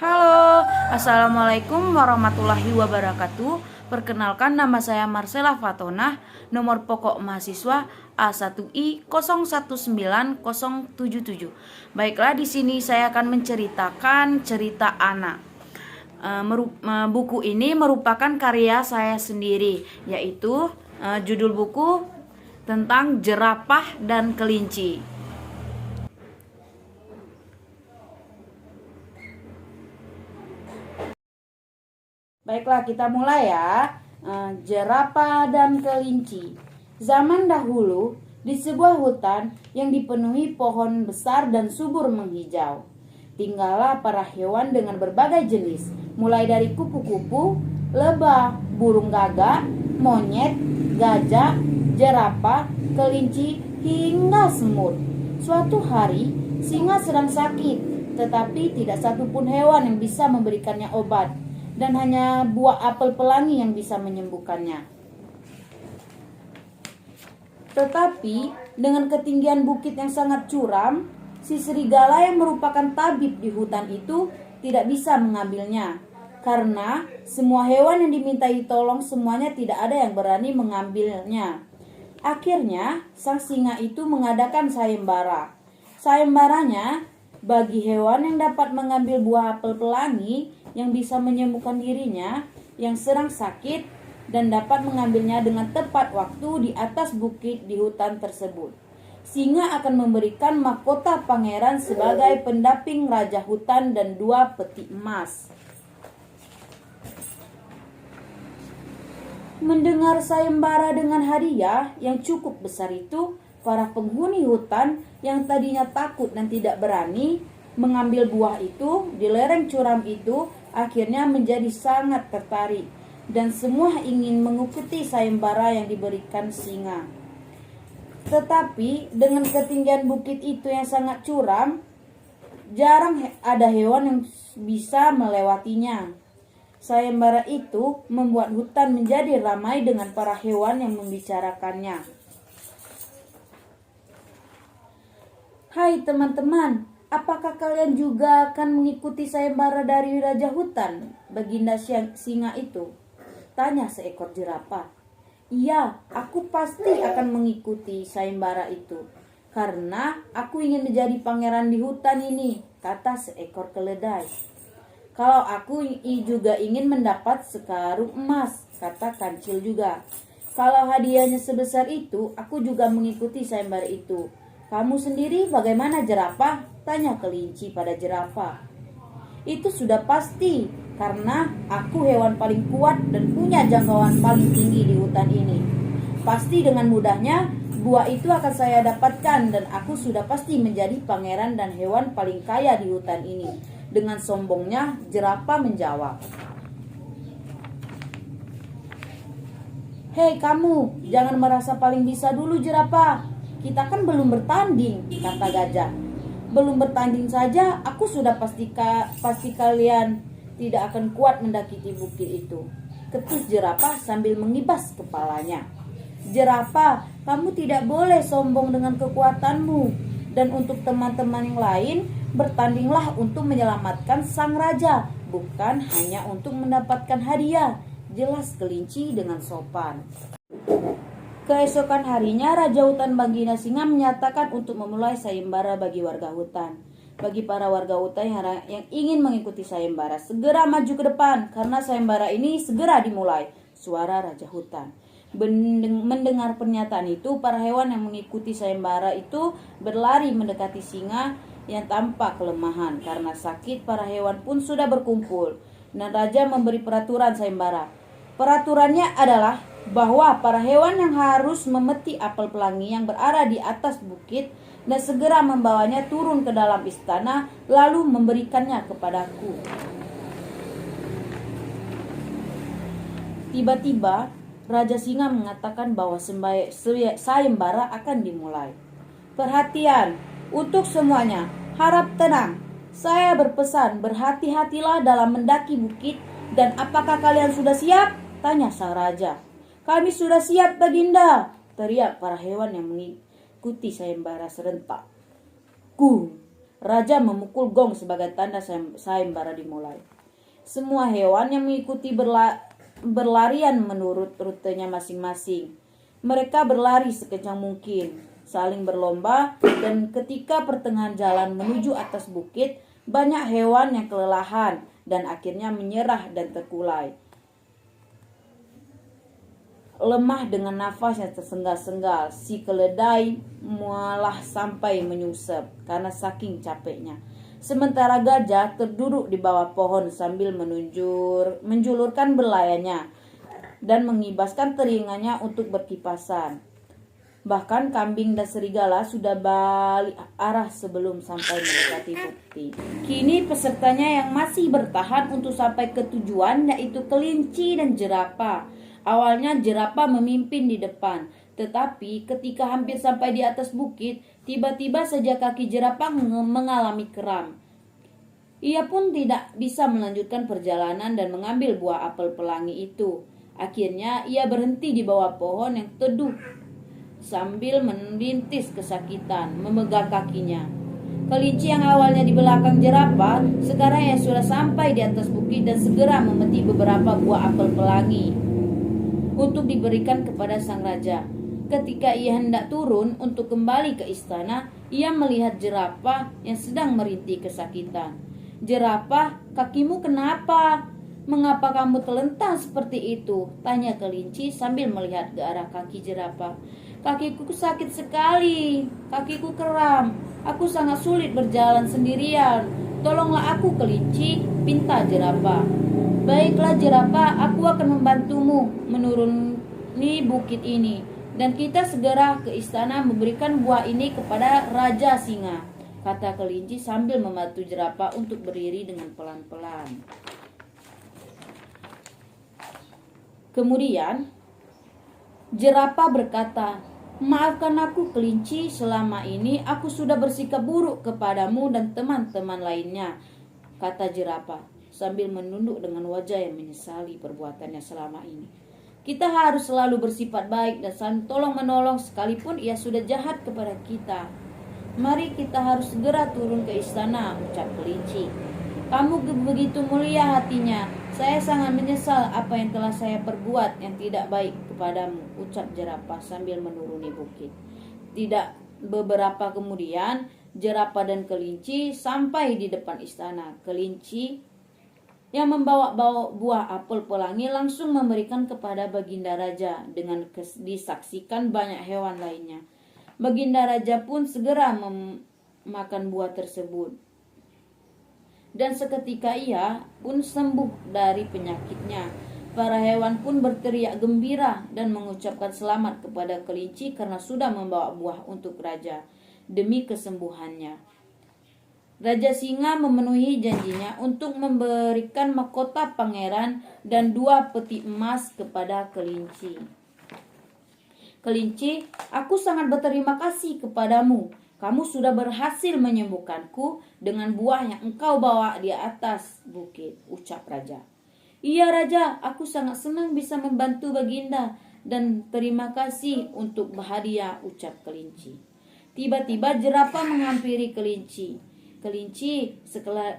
Halo, Assalamualaikum warahmatullahi wabarakatuh. Perkenalkan, nama saya Marcella Fatona, nomor pokok mahasiswa A1I 019077. Baiklah, di sini saya akan menceritakan cerita anak. Buku ini merupakan karya saya sendiri, yaitu judul buku tentang jerapah dan kelinci. Baiklah, kita mulai ya. Jerapah dan kelinci. Zaman dahulu, di sebuah hutan yang dipenuhi pohon besar dan subur menghijau, tinggallah para hewan dengan berbagai jenis, mulai dari kupu-kupu, lebah, burung gagak, monyet, gajah, jerapah, kelinci, hingga semut. Suatu hari, singa sedang sakit, tetapi tidak satupun hewan yang bisa memberikannya obat, dan hanya buah apel pelangi yang bisa menyembuhkannya. Tetapi dengan ketinggian bukit yang sangat curam, si serigala yang merupakan tabib di hutan itu tidak bisa mengambilnya, karena semua hewan yang dimintai tolong semuanya tidak ada yang berani mengambilnya. Akhirnya sang singa itu mengadakan sayembara. Sayembaranya bagi hewan yang dapat mengambil buah apel pelangi yang bisa menyembuhkan dirinya yang sedang sakit dan dapat mengambilnya dengan tepat waktu di atas bukit di hutan tersebut. Singa akan memberikan mahkota pangeran sebagai pendamping raja hutan dan 2 peti emas. Mendengar sayembara dengan hadiah yang cukup besar itu, para penghuni hutan yang tadinya takut dan tidak berani mengambil buah itu di lereng curam itu akhirnya menjadi sangat tertarik, dan semua ingin mengikuti sayembara yang diberikan singa. Tetapi dengan ketinggian bukit itu yang sangat curam, jarang ada hewan yang bisa melewatinya. Sayembara itu membuat hutan menjadi ramai dengan para hewan yang membicarakannya. Hai teman-teman, apakah kalian juga akan mengikuti sayembara dari Raja Hutan, Baginda Singa itu? Tanya seekor jerapah. Iya, aku pasti akan mengikuti sayembara itu, karena aku ingin menjadi pangeran di hutan ini, kata seekor keledai. Kalau aku juga ingin mendapat sekarung emas, kata kancil juga. Kalau hadiahnya sebesar itu, aku juga mengikuti sayembara itu. Kamu sendiri bagaimana jerapah? Tanya kelinci pada jerapah. Itu sudah pasti, karena aku hewan paling kuat dan punya jangkauan paling tinggi di hutan ini. Pasti dengan mudahnya buah itu akan saya dapatkan, dan aku sudah pasti menjadi pangeran dan hewan paling kaya di hutan ini. Dengan sombongnya jerapah menjawab. Hei kamu, jangan merasa paling bisa dulu jerapah. Kita kan belum bertanding, kata gajah. Belum bertanding saja, aku sudah pasti kalian tidak akan kuat mendaki bukit itu, ketus jerapah sambil mengibas kepalanya. Jerapah, kamu tidak boleh sombong dengan kekuatanmu. Dan untuk teman-teman yang lain, bertandinglah untuk menyelamatkan sang raja, bukan hanya untuk mendapatkan hadiah, jelas kelinci dengan sopan. Keesokan harinya, Raja Hutan Baginda Singa menyatakan untuk memulai sayembara bagi warga hutan. Bagi para warga hutan yang ingin mengikuti sayembara, segera maju ke depan, karena sayembara ini segera dimulai, suara Raja Hutan. Mendengar pernyataan itu, para hewan yang mengikuti sayembara itu berlari mendekati singa yang tampak kelemahan. Karena sakit, para hewan pun sudah berkumpul, dan Raja memberi peraturan sayembara. Peraturannya adalah bahwa para hewan yang harus memeti apel pelangi yang berada di atas bukit dan segera membawanya turun ke dalam istana, lalu memberikannya kepadaku. Tiba-tiba Raja Singa mengatakan bahwa sayembara akan dimulai. Perhatian untuk semuanya, harap tenang. Saya berpesan, berhati-hatilah dalam mendaki bukit. Dan apakah kalian sudah siap? Tanya sang raja. Kami sudah siap, Baginda, teriak para hewan yang mengikuti sayembara serentak. Gung! Raja memukul gong sebagai tanda sayembara dimulai. Semua hewan yang mengikuti berlarian menurut rutenya masing-masing. Mereka berlari sekencang mungkin, saling berlomba, dan ketika pertengahan jalan menuju atas bukit, banyak hewan yang kelelahan dan akhirnya menyerah dan terkulai. Lemah dengan nafas yang tersengal-sengal, si keledai malah sampai menyungsep karena saking capeknya. Sementara gajah terduduk di bawah pohon sambil menjulurkan belayarnya dan mengibaskan telinganya untuk berkipasan. Bahkan kambing dan serigala sudah balik arah sebelum sampai mendekati bukti. Kini pesertanya yang masih bertahan untuk sampai ke tujuan yaitu kelinci dan jerapah. Awalnya jerapah memimpin di depan, tetapi ketika hampir sampai di atas bukit, tiba-tiba saja kaki jerapah mengalami kram. Ia pun tidak bisa melanjutkan perjalanan dan mengambil buah apel pelangi itu. Akhirnya ia berhenti di bawah pohon yang teduh sambil merintis kesakitan memegang kakinya. Kelinci yang awalnya di belakang jerapah sekarang sudah sampai di atas bukit dan segera memetik beberapa buah apel pelangi untuk diberikan kepada sang raja. Ketika ia hendak turun untuk kembali ke istana, ia melihat jerapah yang sedang merintih kesakitan. "Jerapah, kakimu kenapa? Mengapa kamu terlentang seperti itu?" tanya kelinci sambil melihat ke arah kaki jerapah. "Kakiku sakit sekali, kakiku kram. Aku sangat sulit berjalan sendirian. Tolonglah aku, kelinci," pinta jerapah. "Baiklah jerapah, aku akan membantumu menuruni bukit ini, dan kita segera ke istana memberikan buah ini kepada Raja Singa," kata kelinci sambil membantu jerapah untuk berdiri dengan pelan-pelan. Kemudian jerapah berkata, "Maafkan aku kelinci, selama ini aku sudah bersikap buruk kepadamu dan teman-teman lainnya," kata jerapah sambil menunduk dengan wajah yang menyesali perbuatannya selama ini. "Kita harus selalu bersifat baik dan saling tolong-menolong sekalipun ia sudah jahat kepada kita. Mari kita harus segera turun ke istana," ucap kelinci. "Kamu begitu mulia hatinya. Saya sangat menyesal apa yang telah saya perbuat yang tidak baik kepadamu," ucap jerapah sambil menuruni bukit. Tidak beberapa kemudian, jerapah dan kelinci sampai di depan istana. Kelinci yang membawa buah apel pelangi langsung memberikan kepada Baginda Raja dengan disaksikan banyak hewan lainnya. Baginda Raja pun segera memakan buah tersebut. Dan seketika ia pun sembuh dari penyakitnya. Para hewan pun berteriak gembira dan mengucapkan selamat kepada kelinci karena sudah membawa buah untuk raja demi kesembuhannya. Raja Singa memenuhi janjinya untuk memberikan mahkota pangeran dan 2 peti emas kepada kelinci. "Kelinci, aku sangat berterima kasih kepadamu. Kamu sudah berhasil menyembuhkanku dengan buah yang engkau bawa di atas bukit," ucap raja. "Iya raja, aku sangat senang bisa membantu Baginda dan terima kasih untuk hadiah," ucap kelinci. Tiba-tiba jerapah menghampiri kelinci. "Kelinci,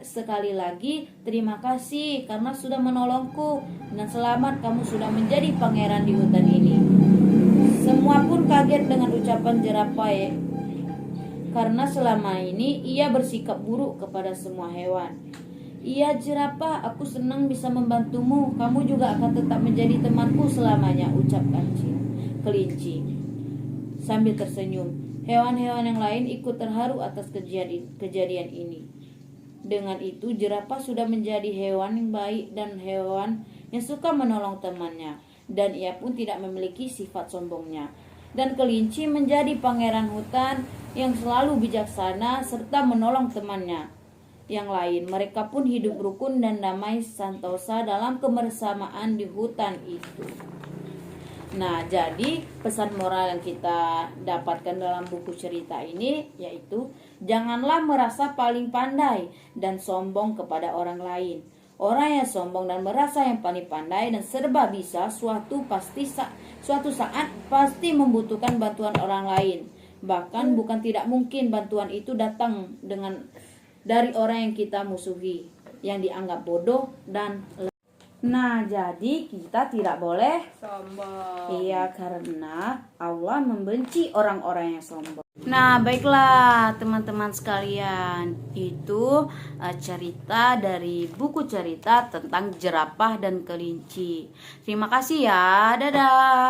sekali lagi terima kasih karena sudah menolongku dan selamat kamu sudah menjadi pangeran di hutan ini." Semua pun kaget dengan ucapan jerapah karena selama ini ia bersikap buruk kepada semua hewan. "Iya jerapah, aku senang bisa membantumu. Kamu juga akan tetap menjadi temanku selamanya," ucap kelinci sambil tersenyum. Hewan-hewan yang lain ikut terharu atas kejadian ini. Dengan itu jerapah sudah menjadi hewan yang baik dan hewan yang suka menolong temannya, dan ia pun tidak memiliki sifat sombongnya. Dan kelinci menjadi pangeran hutan yang selalu bijaksana serta menolong temannya yang lain. Mereka pun hidup rukun dan damai sentosa dalam kebersamaan di hutan itu. Nah, jadi pesan moral yang kita dapatkan dalam buku cerita ini yaitu janganlah merasa paling pandai dan sombong kepada orang lain. Orang yang sombong dan merasa yang paling pandai dan serba bisa suatu saat pasti membutuhkan bantuan orang lain. Bahkan bukan tidak mungkin bantuan itu datang dengan dari orang yang kita musuhi, yang dianggap bodoh dan nah, jadi kita tidak boleh sombong. iya, karena Allah membenci orang-orang yang sombong. Nah, baiklah teman-teman sekalian, itu cerita dari buku cerita tentang jerapah dan kelinci. Terima kasih ya, dadah.